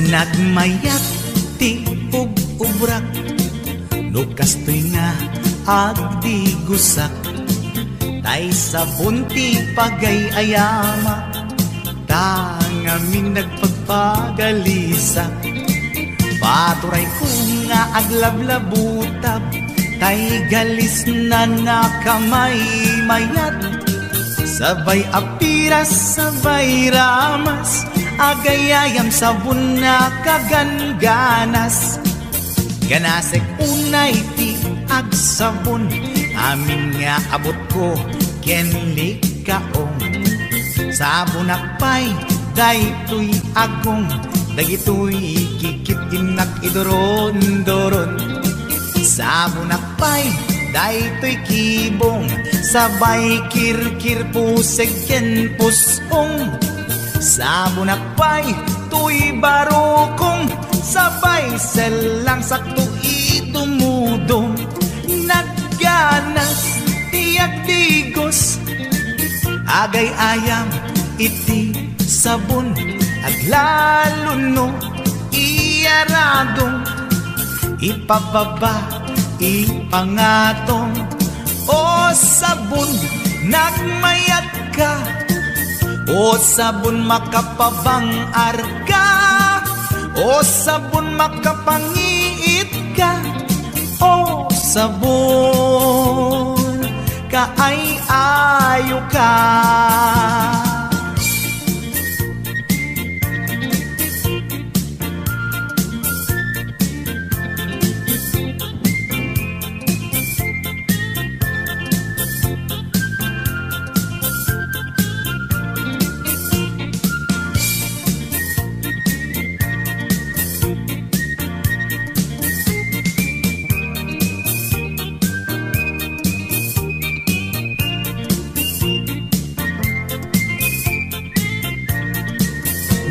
Nagmayat ti ug-ubrak, lukastoy nga agdi gusak, tay sabon ti pagay-ayama, tangamin nagpagpagalisak. Paturay ko nga aglablabutab, tay galis na nakamay mayat, sabay apiras, sabay ramas, agayayam sabon na kaganganas. Ganasek unay ti agsabon, amin nga abot ko kenlik kaong. Sabon akpay, daytoy agong, dagitoy kikit inak idoron-doron. Sabon akpay, daytoy kibong, sabay kirkir puseg ken pusong. Sabon akpay, tuy barokong, sabay selang sakto itumudong. Nagganas tiyak digos, agay ayam iti sabon, aglaluno iyaradong, ipababa ipangatong. O sabon nagmayat ka, o sabon makapabang arka, o sabon makapangiit ka, o sabon kaay-ayo ka.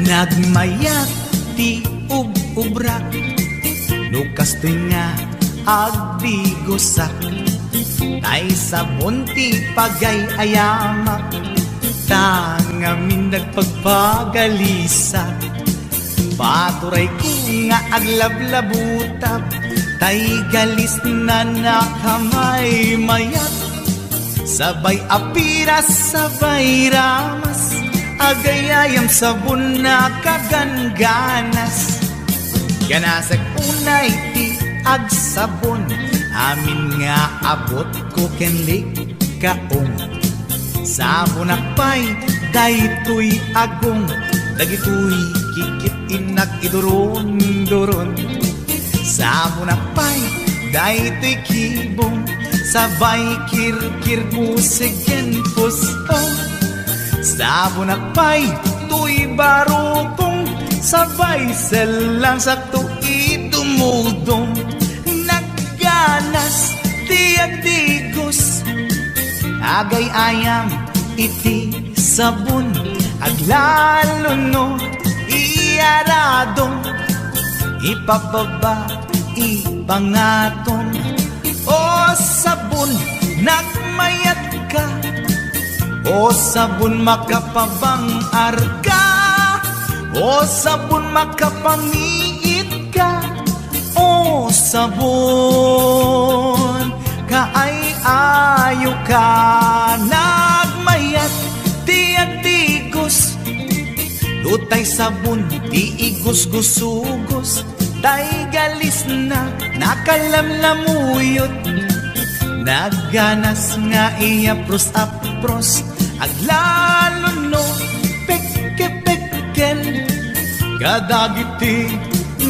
Nagmayat ti ug-ubrak, lukastoy nga agdi gusak, tay sabon ti pagay-ayamak, tangamin nagpagpagalisak. Paturay ko nga aglablabutab, tay galis na nakamay mayat, sabay apiras, sabay ramas, agayayam sabon na kaganganas. Ganasag unay ti agsabon, amin nga abot ko kenlik kaong. Sabon akpay, daytoy agong, dagitoy kikit inak idoron-doron. Sabon akpay, daytoy kibong, sabay kirkir puseg ken pusong. Sabon akpay, tuy barokong, sabay selang sakto itumudong. Nagganas tiyak digos, agay ayam iti sabon, aglaluno iyaradong, ipababa ipangatong. O sabon nagmayat ka, o sabon makapabang arka, o sabon makapangiit ka, o sabon kaay-ayo ka. Nagmayat tiyak digos, lutay sabon di igos-gusugos, tay galis na nakalamlamuyot. Nagganas nga iapros-apros, aglaluno pekke-pekkel, kadagiti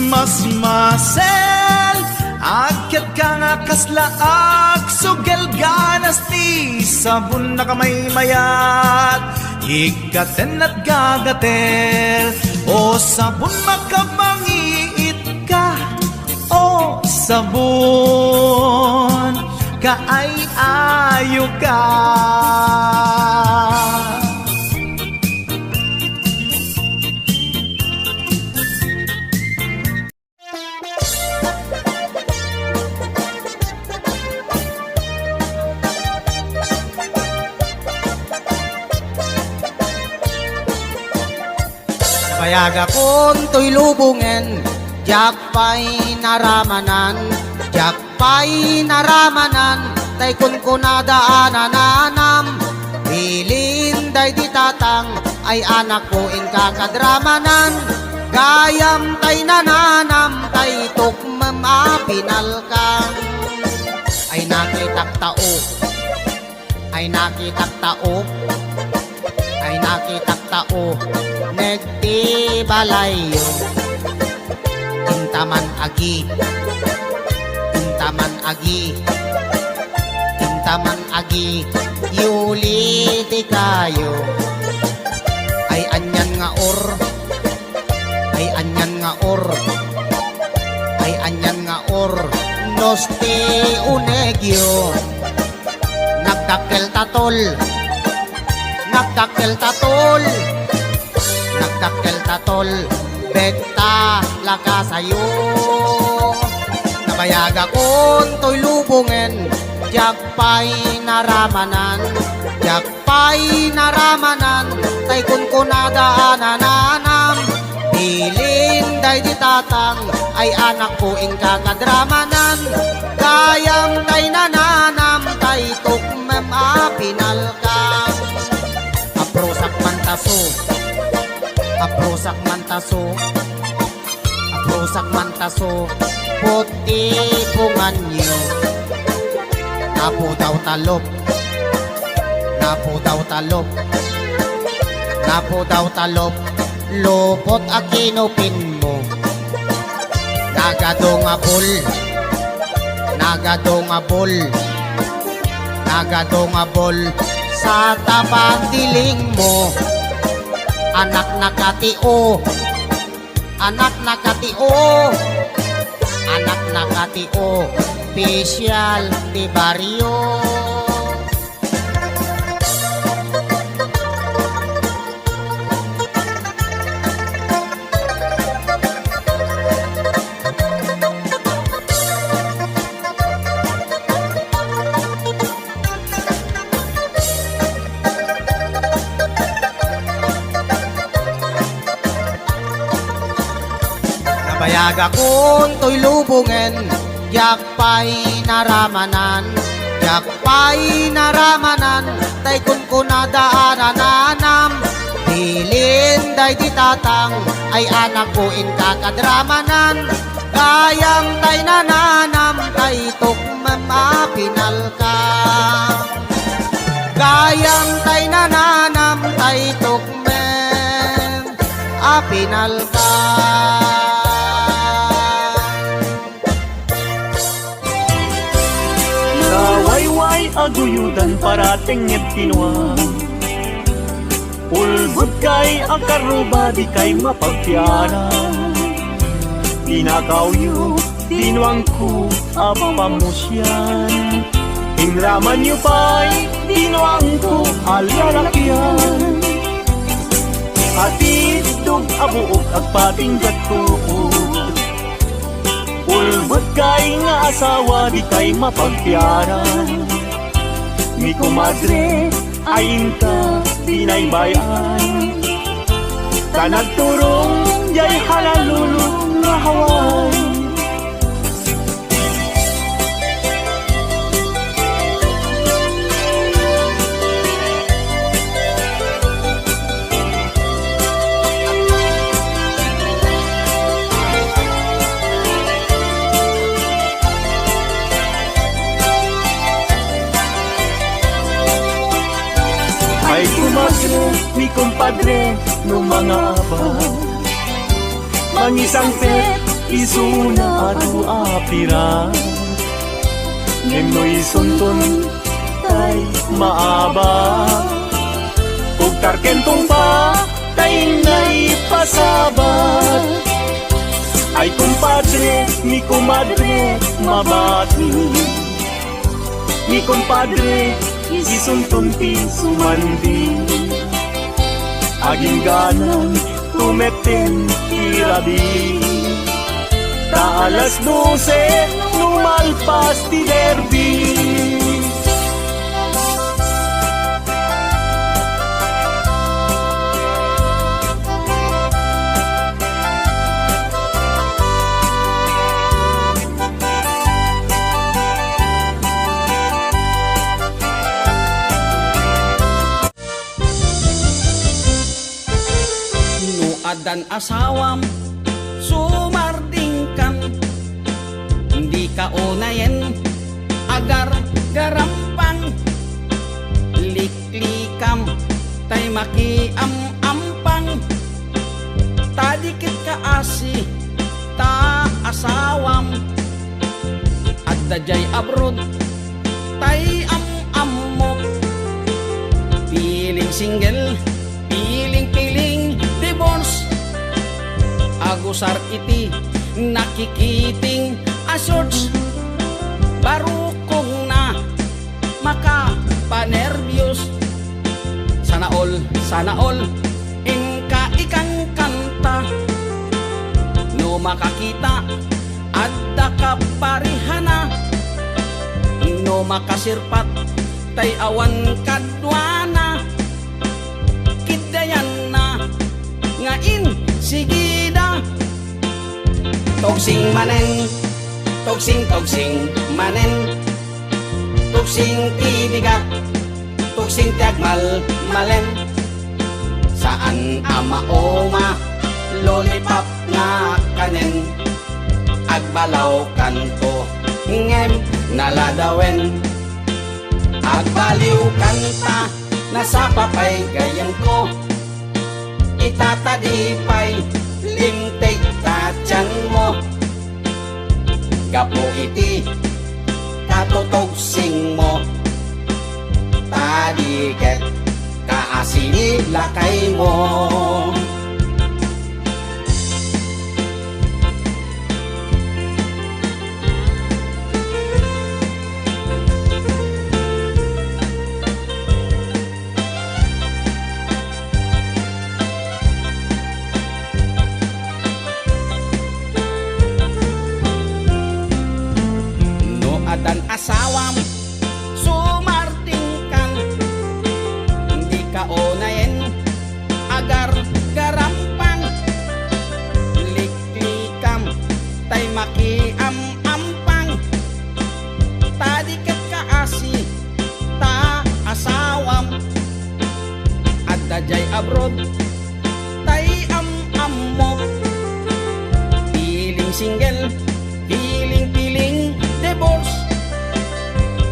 mas-masel, akyat ka nga kaslaag, sugel ganas ti sabon na kamay mayat, ikaten at gagatel. O sabon makapangiit ka, o sabon kaay-ayo ka. Nabayag akon to'y lubungen, jak pa'y naramanan, jak pa'y naramanan, tay kun kunadaanananam. Bilin day di tatang, ay anak ko in kakadramanan, gayam tay nananam, tay tukmam apinalkang. Ay nakitak tao, ay nakitak tao, ay nakitak tao, negti balayo. Intaman agi, intaman agi, intaman agi, yuli di kayo. Ay anyan nga or, ay anyan nga or, ay anyan nga or, nosti unegyo. Nagdakkel tatol, nagdakkel tatol, nagdakkel tatol, bekta lakasayo. Nabayag akon to'y lubungen, jak pa'y naramanan, jak pa'y naramanan, tay kun kunadaanananam. Bilin day di tatang, ay anak ko in kakadramanan, gayam tay nananam, tay tukmem apinalkang. Aprosak mantaso, aprosak mantaso, aprosak mantaso, puti pungan nyo. Napo daw talop, napo daw talop, napo daw talop, lupot akinupin mo. Nagadongabol, nagadongabol, nagadongabol, sa tabang diling mo. Anak nakatio, anak nakatio, anak nakatio, pisyal di baryo. Nabayag akon to'y lubungen, jak pa'y naramanan, jak pa'y naramanan, tay kun kunadaanananam. Bilin day di tatang, ay anak ko in kakadramanan, gayam tay nananam, tay tukmam apinalkang. Gayam tay nananam, tay tukmam apinalkang. Wayway aguyudan parating et kinuha. Ulbud kay akaruba di kay mapagpiara. Dinakawyo, dinuangku apamusyan. Inraman niyo pa'y dinuangku alalakyan. Atid dug abuok agpatinggat ko. Ulbot kay nga asawa di kay mapagpiaran. Mi kumadre ayin ka binaybayan. Kanagturong jay halalulong nga haway. Ay kumadre, mi kumpadre, no mga abad. Mangisang pet, isuna adu apira. Ngeno'y suntun, tay maaba. Ug karkentong pa, tay na'y pasabat. Ay kumpadre, mi kumadre, mabati. Mi kumpadre, isuntunti sumandi. Aging ganan tumeten irabi. Ta alas 12 numalpas ti derby. adan asawam sumardingkan, hindi ka unayen agar garampang, liklikam tay makiam-ampang, tadikit ka asi ta asawam, at dajay abroad tay am-ammo, piling single piling divorce, agusar iti nakikiting asorts, barukong na makapanervyos, sana all ingka ikang kanta, no makakita adda ka parihana, no makasirpat tay awan kadwana, kidayan na ngain sigida, togsing manen, togsing manen, togsing tibigat, togsing tiagmal malen, saan ama lollipop nga kanen, agbalaw kanto ngem naladawen, agbaliw kanta nasa papay gayan ko, itatadipay limtig tatyan mo, gapo iti katutogsing mo, tadiket kaasini lakay mo. Dan asawam sumardingkan, hindi ka unayen agar garampang, liklikam tay makiam-ampang, tadiket ka asi ta asawam, at dajay abroad tay am-ammo, piling single piling divorce,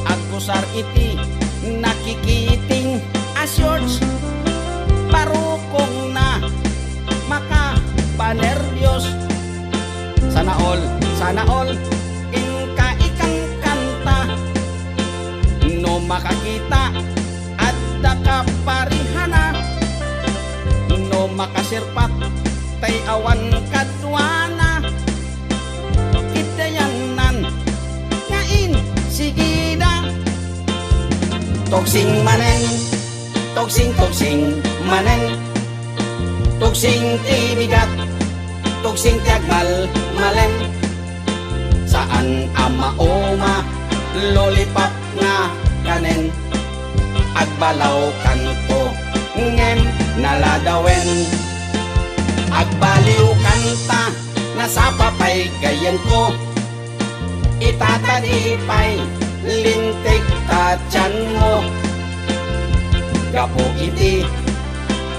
agusar iti nakikiting asyors, parukong na makapanervyos, sana all ingka ikang kanta, no makakita adda ka parihana, no makasirpat tay awan kadwana, kidayanan ngain sigida, togsing manen, togsing manen, togsing tibigat, togsing tiagmal malen, saan ama lollipop nga kanen, agbalaw kanto ngem naladawen, agbaliw kanta nasa papay gayan ko, itatadipay lintig tatyan mo, gapo iti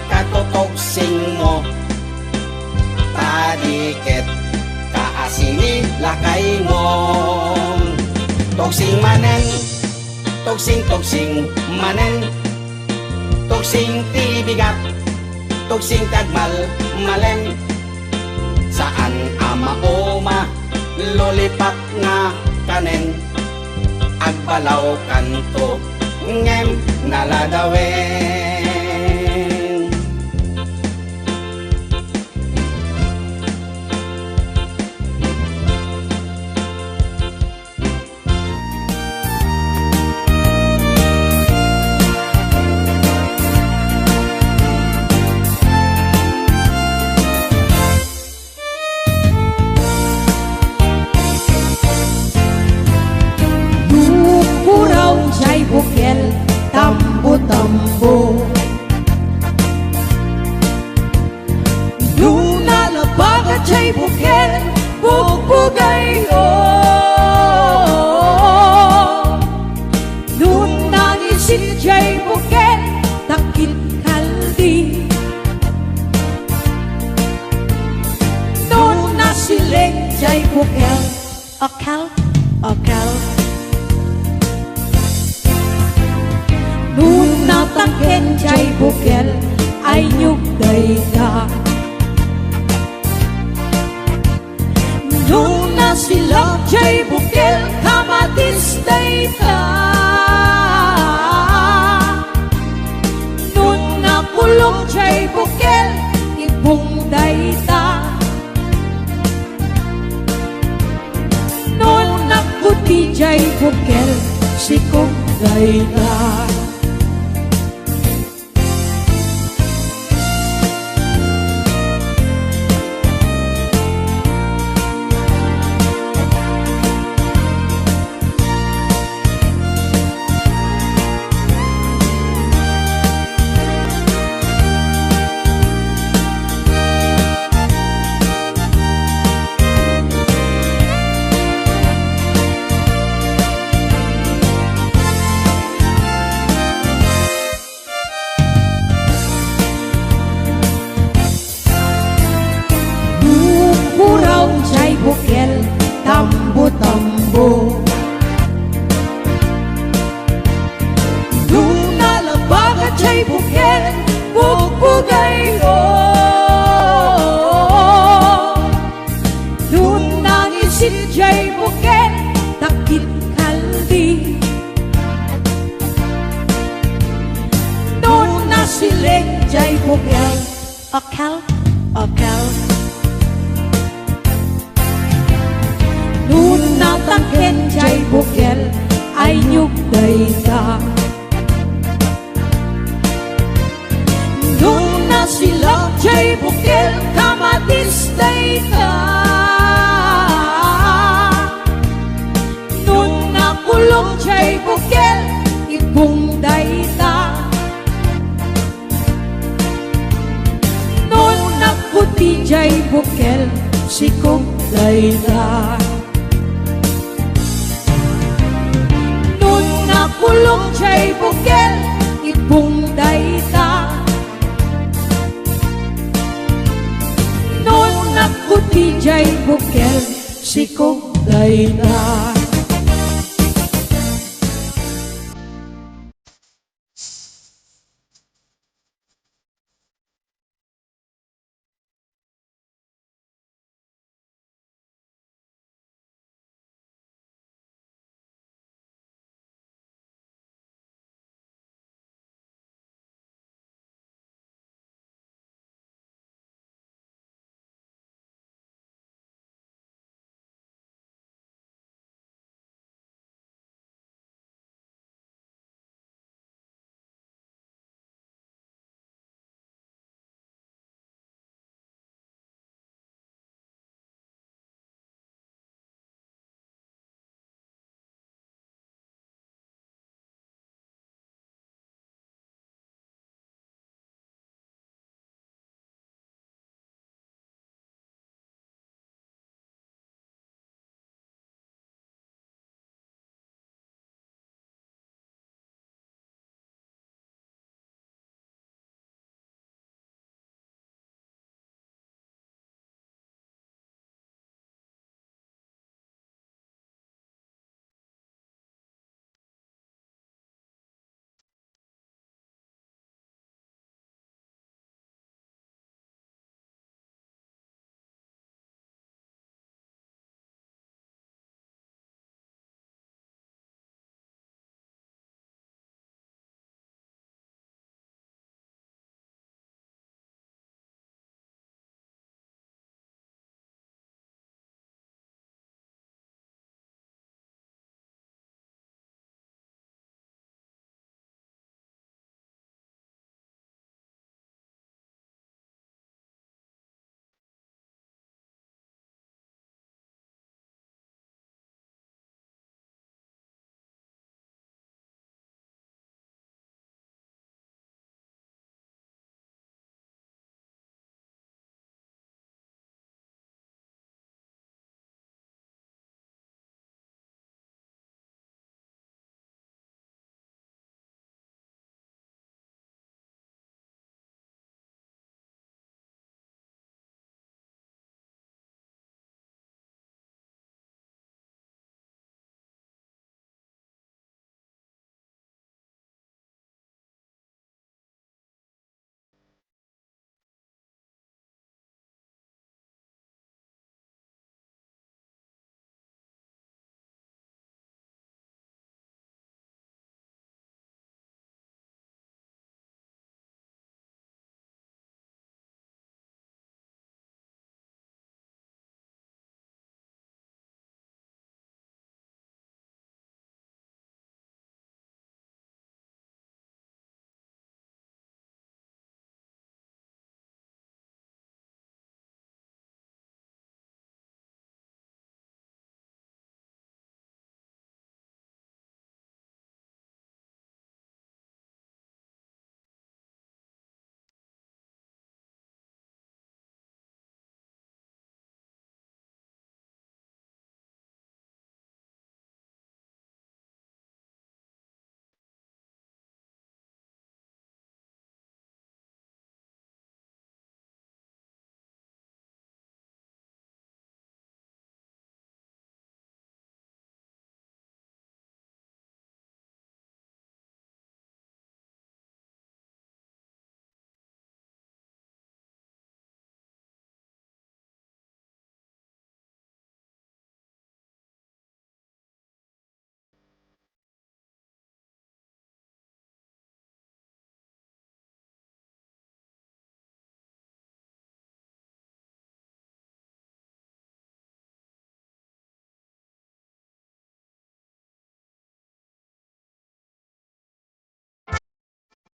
katutogsing mo, tadiket kaasini lakay mo, togsing manen, togsing manen, togsing tibigat, togsing tagmal malen, saan ama lollipop nga kanen, agbalaw kanto ngem naladawen. Bukel tambo-tambo, nung lalabag at siya'y bukel, bugbugay o. Nung nangisit siya'y bukel, takit kaldi. jay bukel ay nyugday ka. Nung nasilak jay bukel kamatisday ka. Nung nakulong jay bukel ibungday ta. Nung nakuti jay bukel sikong dayta. Bukel, tambo-tambo. Nung nalabagan jay bukel, bugbugay ko. Nung nangisit jay bukel, takit kaldi. Nung nasiling jay bukel, akal, akal. Nung natangken jay bukel ay nyugday ka. Nung nasilak jay bukel kamatisday ka. Nung nakulong jay bukel ibungday ta. Nung naputi jay bukel sikong dayta. Kulong jay bukel ibungday ta. Nung nakuti jay bukel sikong dayta.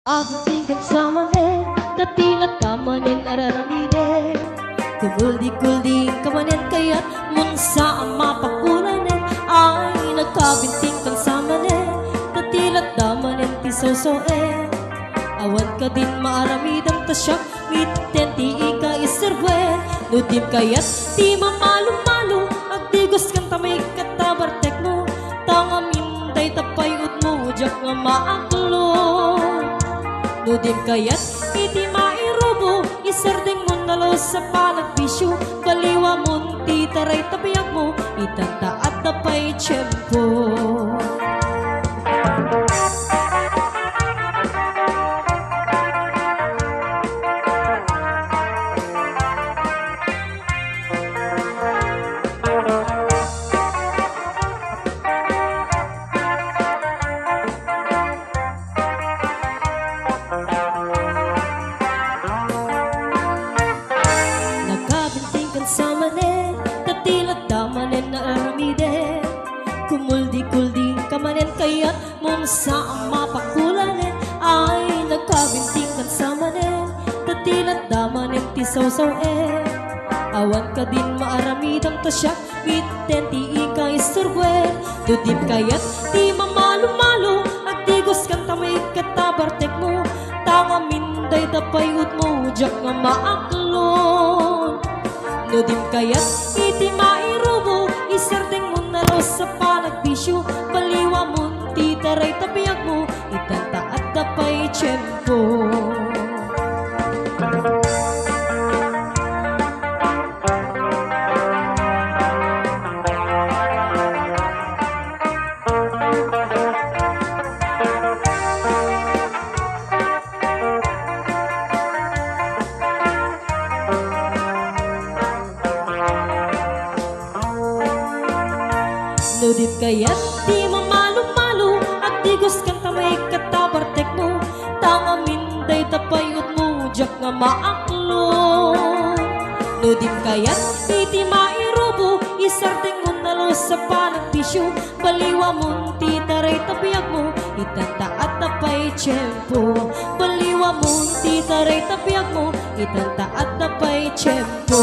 Aking samanen, datilat kamanen araramiden. Kumuldi-kuldi kamanen kaya't munsa ang mapakulanen. Ay nagkabinting kang samanen, datilat damanen ti sosoen. Awan ka din maaramidang tasyak, mitten ti ika iserwen. Nudim kaya't ti mamalo-malo, agdigos kang tamay katabartek mo. Tangamin day tapay ut mo, jak nga maaklo. Nudim kaya't iti mairubo, iserdeng mo nalo sa panagbisyo. Baliwa mo ti taray tapiyag mo, itanta at tapay tiyempo. Nagkabinting kan sa manen, tatilat damanen na aramiden. Kumuldi-kuldi kamanen kaya't mumsa ang mapakulanen. Ay nagkabinting kan sa manen, tatilat damanen ti sawsawen. Awan ka din maaramidang tasyak, mitten ti ika isturwen. Dudip kaya't ti mamalo-malo, agdigos kan tamay katabartek mo. Tangamin day tapay ut mo, jak nga maaklon. Nudim kaya't iti mairubo, iserdeng mo nalo sa panagbisyo. Baliwa mo ti taray tapiyag mo, itanta at tapay tiyempo. Nudim kaya't di mamalo-malo, agdigos kang tamay katabartek mo. Tangamin day tapay ut mo, jak nga maaklo. Nudim kaya't iti mairubo, isardeng mo nalo sa panagbisyo. Baliwa mo ti taray tapiyag mo, itanta at tapay tiyempo. Baliwa mo ti taray tapiyag mo, itanta at tapay tiyempo.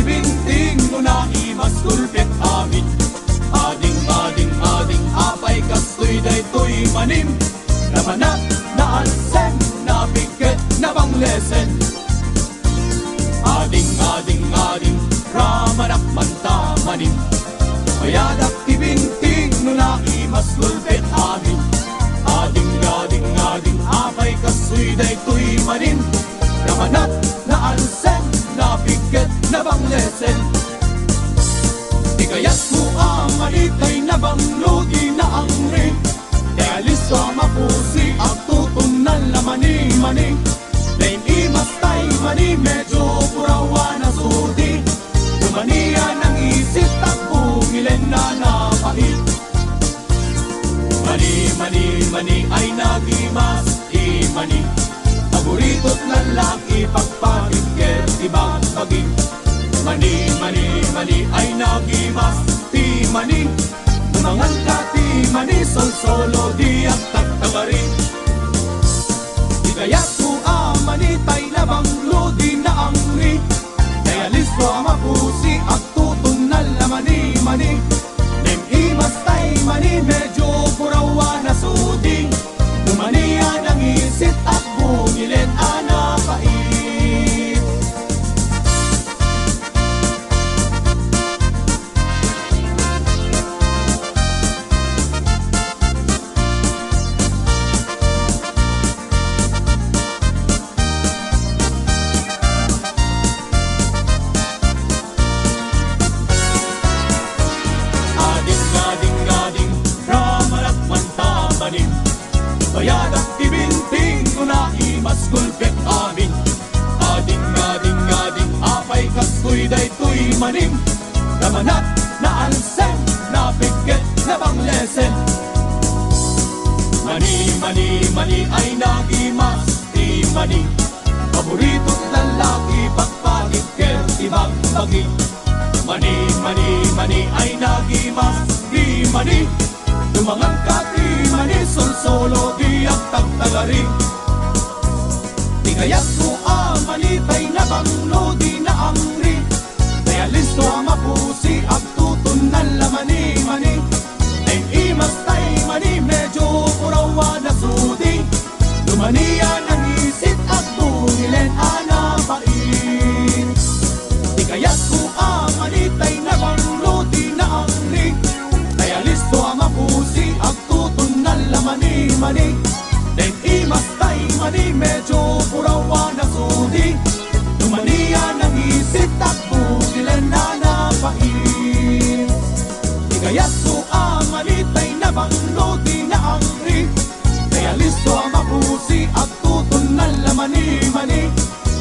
tibinting no na imas gulpit amin. Ading apay kastoy daytoy manim. Namanat na alsen na biget na banglesen. Ading ramanak manta manim. Mayadak tibinting no na imas gulpit amin. Ading apay kastoy daytoy manim. Namanat na alsen na biget na banglesen. Di kaya't mo amanitay na banglodi na ang rin. Kaya listo mapusi ang tutunan na mani-mani. Lain imas tay mani medyo purawa na sudi. Dumaniya ng isip at bumilen na napait. Mani ay nagimas imani. Paborito't lalaki pagpakikir ibang paging. Mani ay nagimas ti mani. Tumangan ka ti mani sol-solo di at tagtabari. Di kaya't ko amani tay na banglo di na angri. Kaya listo mapusi at tutunal na mani-mani. Nem imas tay mani medyo purawa na sudi. Dumaniya ng isit at bungilen anapait. Bayadak tibinting ko na imas gulpit amin. Ading apay kastoy daytoy manim. Namanat na alsen na biget na banglesen. Mani ay nagimas ti mani. Paborito't lalaki pagpakikir ibang bagi. Mani ay nagimas ti mani. Tumangan ka ti mani sol-solo di at tagtagari. Di kaya't ko amanitay na banglo di na angri. Kaya listo mapusi at tutunan la mani-mani. Ay imas tay mani medyo purawa na sudi. Dumaniya ng isit at bungilen anapait. Di kaya't ko amanitay na banglo di na angri. Kaya listo mapusi at tutunan la mani-mani. Then imas tay mani medyo purawa na sudi. Dumaniya ng isip at bungilen na napait. Di kaya't ko amanitay na banglo di na angri. Kaya listo mapusi at tutunan la mani-mani.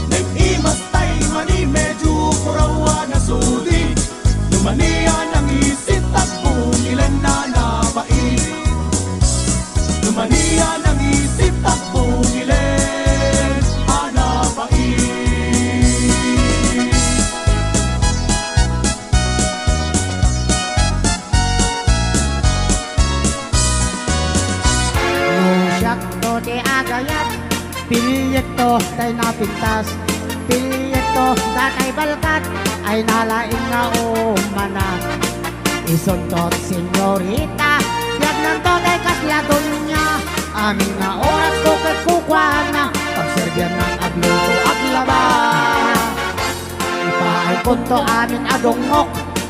Then imas tay mani medyo purawa na sudi. Dumaniya ng isip at bungilen na napait. Dumaniya ng isip at bungilen anapait. Nusyak to di agayat, pilyet to tay napintas. Pilyet to datay balkat, ay nalaing na umana. Isundot senyorita, yag ng to tay kasladon niya. Amin na oras ko kay kukwana, pagserbiyan ng agluto at laba. Ipaay punto amin adungok,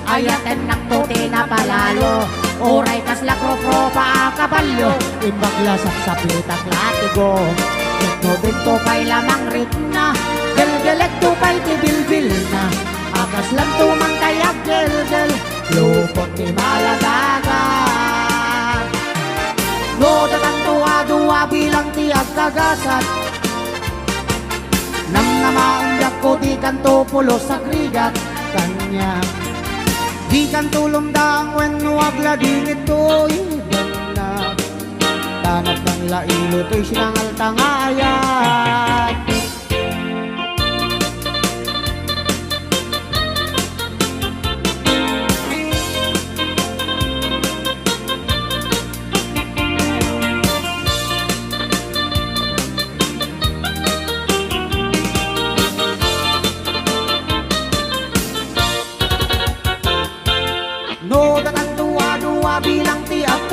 ayaten naktuti na palalo. Oray kasla kropro pa kabalyo, imbagla sa sapitak latigo. Ito dito pa'y lamang ritna, gelgelek to pa'y tibilbil na. Akas lang tumang kayag gelgel, lupot di maladagat. No datang tuwa-duwa bilang tiag kagasat. Namnamaundak ko di kanto pulo sa krigat kanya. Di kan tulong daang wen wagla din ito'y ganda. Tanap ng lailo to'y sinangal tangayat.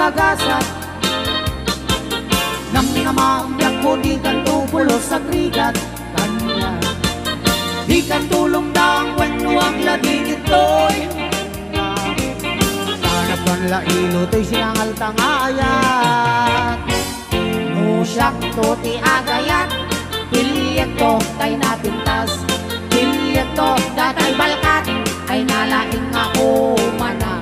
bagasat. Nang namamyak ko di kan tupulos sa krigat kanya. Di kan tulong na ang wenwang lagi ito'y hanap kan lailo to'y silang altangayat. Musyak to ti agayat, piliyek to tay napintas, piliyek to datay balkat, ay nalaing nga umana.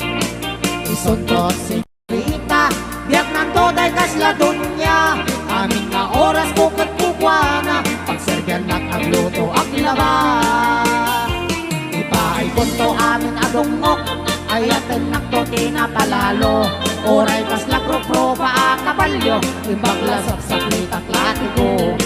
Isuntot si Rita, biyak ng today kasladon niya, amin nga oras bukod kukwana, pagsergan at agluto ang laba. Ipaikon to amin adungok, ay atin nakto tinapalalo, oray kasla pro pa kabalyo, ibaglasap sa plitak latiko.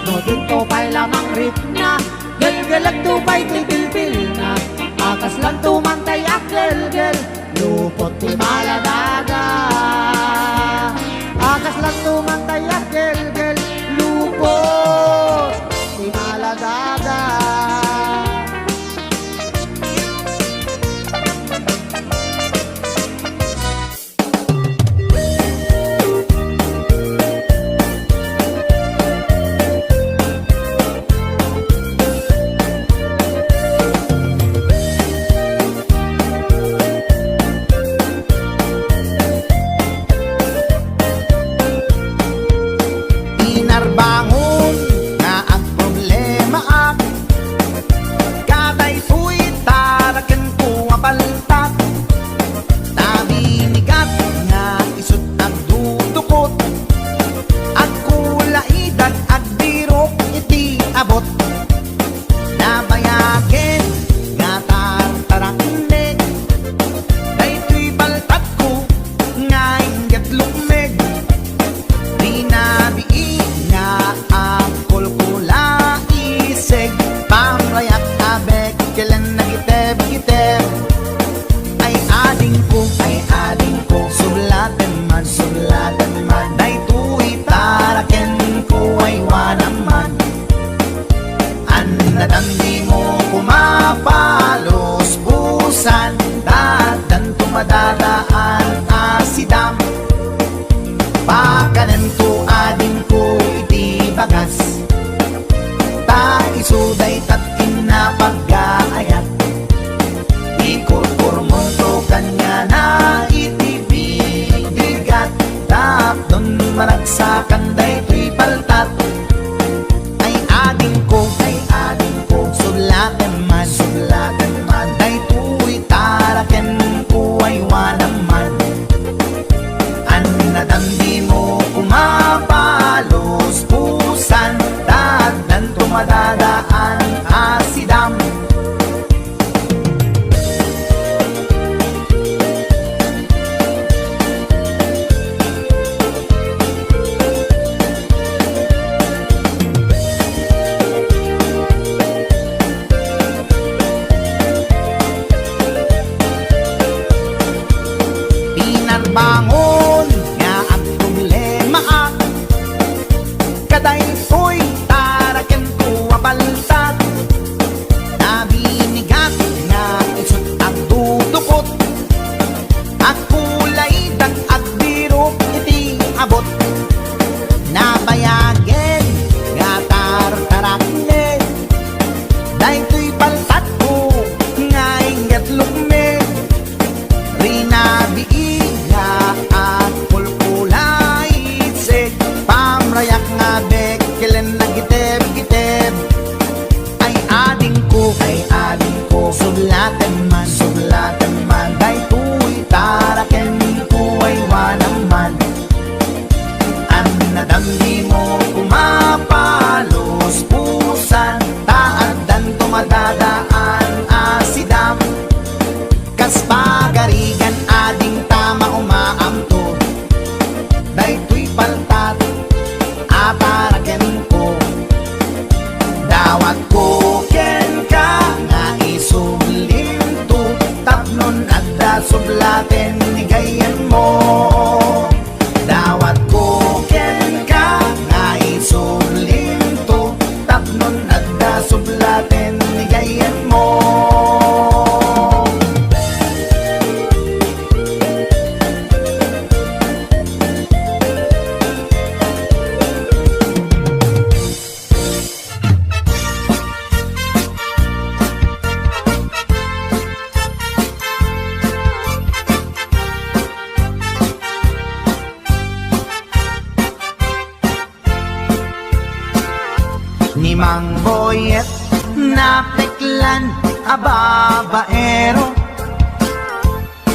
No dito pa'y lamang rit na, gelgelag to pa'y tibilbil na, akas lang tumantay akgelgel, lupot ti maladaga. Akas lang tumantay akgelgel, lupot ti maladaga. Inarbangon nga ang problema ak, kaday tuy taraken ko nga baltak, nabinigat nga isut ang dudukot, at kulaidag at dirok iti abot, nabayagen nga tartaraknek, daytoy baltat ko nga ingat lukmeg, di nabii nga ang kulkula iseg, pamrayak abek kailan nagiteb-giteb, ay ading ko sulatan man, daytoy taraken ko ay wanaman, an nadamdi mo kumapalos busan, dadan tumadadaan asidam, pakanan ko ading ko iti bagas, ta isuday tatin na pag-aayat, ikurkurmon to kanya na iti bigat, tapdon maragsakan daytoy paltat, ay ading ko sulatan man, daytoy taraken ko ay wanaman, an nadamdi mo kumapalos pusan, dadan tumadadaan asidam, pinarbangon nga ang problema ak, kaday to'y taraken ko abaltat, nabinigat nga isut ang dudukot, at kulay dag at dirok iti abot, nabayagen nga tartarakne, daytoy paltat ko nga ingat lukme, rinabii nga at kulkulay iseg, pamrayak nga bek kailan nagiteb-giteb, ay ading ko sulatan man, daytoy taraken ko ay wanaman, an nadamdi mo kumapalos pusan, taadan tumadadaan asidam, kas pagarigan ading tama umaamto, daytoy paltat ataraken ko, dawat ko ken ka nga isublim to,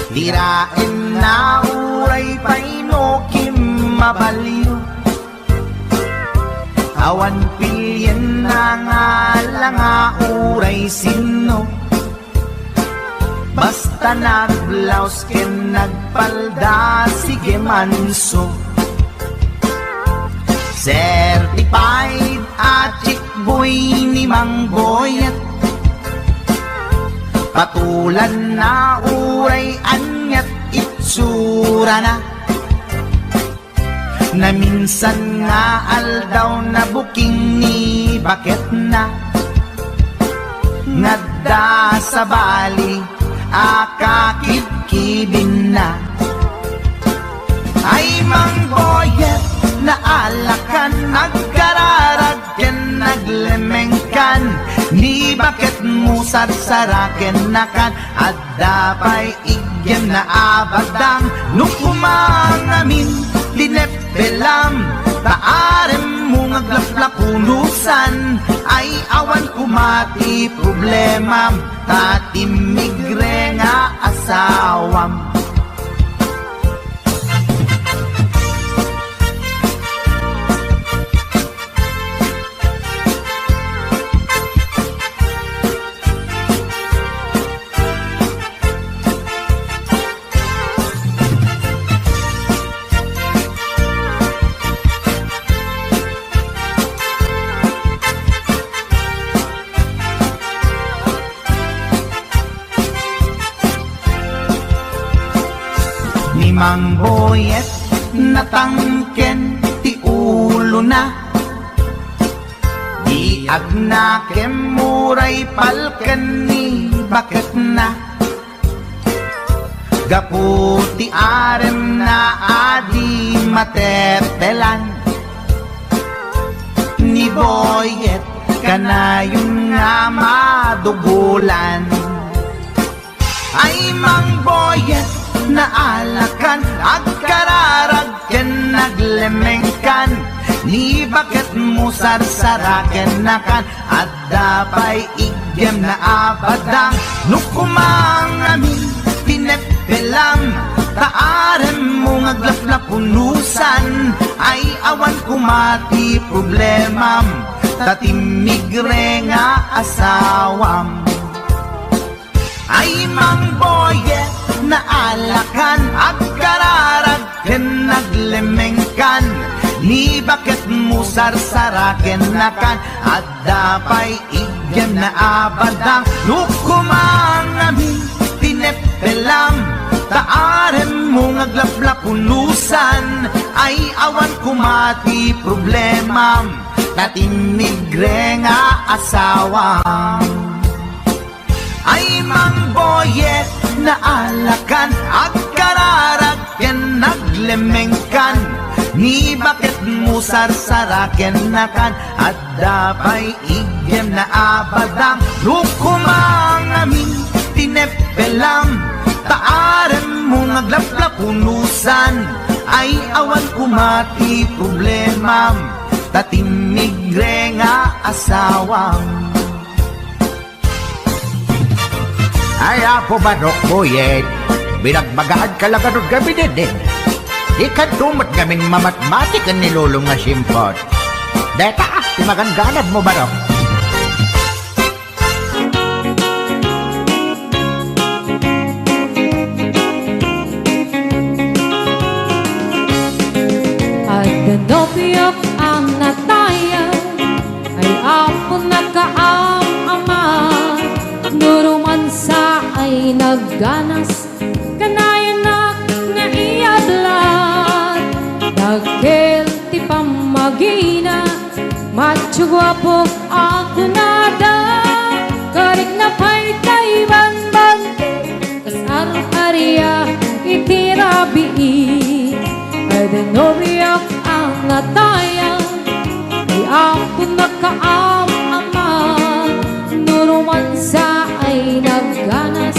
Tirain na uray paino kim mabaliw. Awan pilyen na nga langa uray sino. Basta nagblaus ken nagpalda sige manso. Certified at chick boy ni Mang Boyet. Patulan na uray anyat itsura na. Na minsan nga aldaw na buking ni bakit na. Ngadda sa bali akakibkibin na. Ay Mang Boyet na alakan nagkararag ken naglemengkan. Ni bakit mo sarsaraken nakan at dapay igyan na abadang nung kumangamin dinepelam taarem mo ngaglaplapulusan ay awan kumati problema tatimigre nga asawam. Ni Mang Boyet natangken ti ulo na. Di agnakem muray palken ni bakit na. Gaputi arem na adi matepelan. Ni Boyet kanayon nga madugulan. Ay Mang Boyet na alakan agkararag ken naglemengkan. Ni bakit mo sarsaraken nakan at dapay igyem na abadang nukumangamin tinepelam taarem mo ngaglaplapunusan ay awan kumati problemam tatimigre nga asawam. Ay Mang Boyet na alakan agkararag ken naglemengkan. Ni bakit mo sarsaraken nakan at dapay igyem na abadang nukumangamin tinepelam taarem mo ngaglaplapunusan ay awan kumati problemam tatimigre nga asawam. Ay Mang Boyet na alakan agkararag ken naglemengkan. Ni bakit mo sarsaraken nakan at dapay igyem na abadang nukumangamin tinepelam taarem mo ngaglaplapunusan ay awan kumati problemam tatimigre nga asawam. Ay, apo Manok Boyet, binagbagaan ka lang anong gabi din. Ikan tumat gaming mamatmatik ang nilulong nga simpot. Deka, timagangganad mo Manok. At gandopiyak ang nataya ay apo nakaam-ama. Nuruman sa ay nagganas kanayan na nga iablat. Dagkel ti pamagina macho gwapo ako nada. Karik na pa'y tayban bante kasar ariya itirabi. Adenobiyak ang nataya ay ako nakaam-ama. Nuruman sa ay nagganas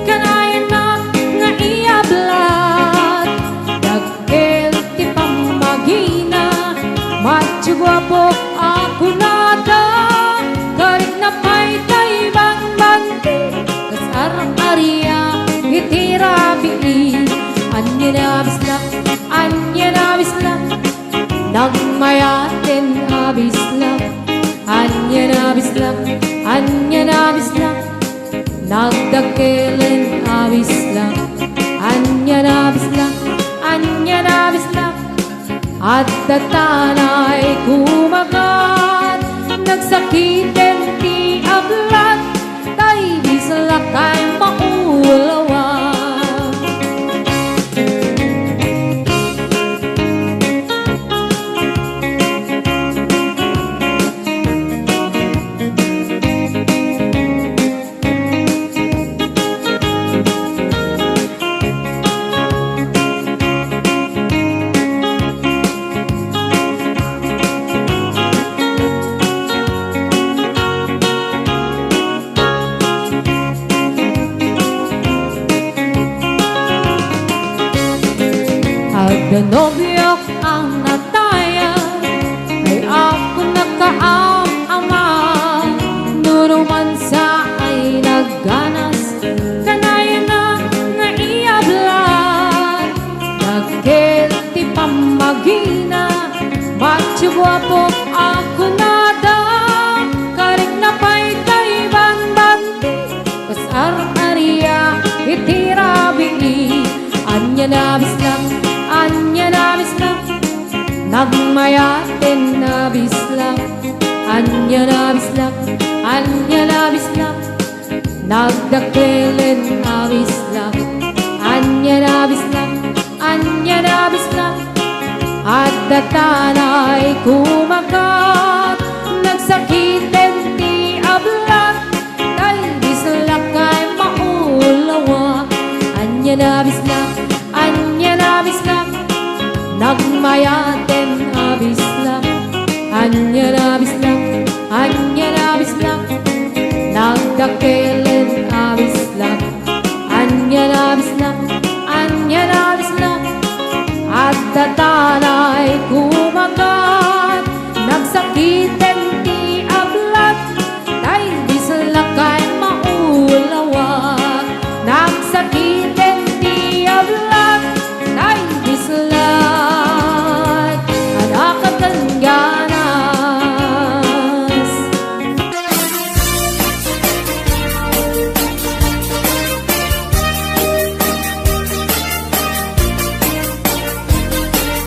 kanayan na nga iablat. Dagkel ti pamagina macho gwapo ako nada. Karik na pa'y taybang bante kasarang ariya itirabi. na bislak, anya na bislak, nagmayatin na bislak, anya na bislak, anya na bislak, nagdakilen na bislak, anya na bislak, anya na bislak, at datanay kumagat, nagsakitin ti ablat, tay bislak ay maulawan. Danobyo ang natayan, ay ako nakaam-ama. Nuruman sa ay nagganas, kanay na nga iablan. Nagkilti pamagina, macho guwapo ako nada. Karik na pa'y tayban-banti, kasar-ariya itirabi. Anya na bislang, anya na bislak, nagmayatin na bislak, anya na bislak, anya na bislak, nagdakilen na bislak, anya na bislak, anya na bislak, at datanay kumagat, nagsakitin ti ablat, kay bislak ay maulawa, anya na bislak, anya na bislak, nagmayatin na bislak, anya na bislak, anya na bislak, nagdakil